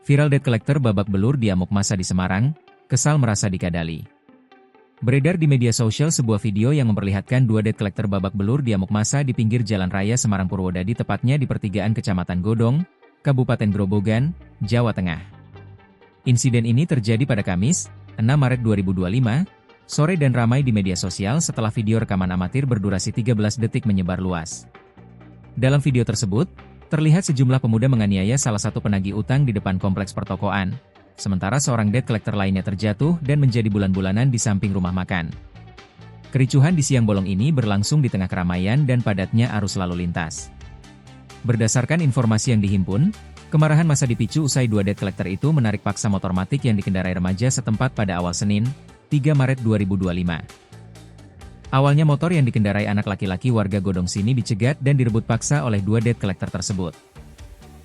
Viral debt collector babak belur diamuk massa di Semarang, kesal merasa dikadali. Beredar di media sosial sebuah video yang memperlihatkan dua debt collector babak belur diamuk massa di pinggir Jalan Raya Semarang Purwodadi, tepatnya di pertigaan Kecamatan Godong, Kabupaten Grobogan, Jawa Tengah. Insiden ini terjadi pada Kamis, 6 Maret 2025, sore dan ramai di media sosial setelah video rekaman amatir berdurasi 13 detik menyebar luas. Dalam video tersebut, terlihat sejumlah pemuda menganiaya salah satu penagih utang di depan kompleks pertokoan, sementara seorang debt collector lainnya terjatuh dan menjadi bulan-bulanan di samping rumah makan. Kericuhan di siang bolong ini berlangsung di tengah keramaian dan padatnya arus lalu lintas. Berdasarkan informasi yang dihimpun, kemarahan massa dipicu usai dua debt collector itu menarik paksa motor matic yang dikendarai remaja setempat pada awal Senin, 3 Maret 2025. Awalnya motor yang dikendarai anak laki-laki warga Godong sini dicegat dan direbut paksa oleh dua debt collector tersebut.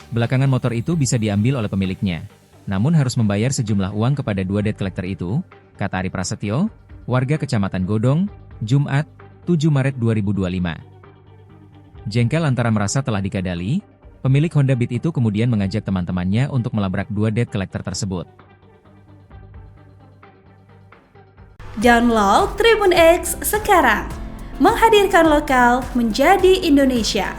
Belakangan motor itu bisa diambil oleh pemiliknya, namun harus membayar sejumlah uang kepada dua debt collector itu, kata Ari Prasetyo, warga Kecamatan Godong, Jumat, 7 Maret 2025. Jengkel lantaran merasa telah dikadali, pemilik Honda Beat itu kemudian mengajak teman-temannya untuk melabrak dua debt collector tersebut. Download Tribun X sekarang, menghadirkan lokal menjadi Indonesia.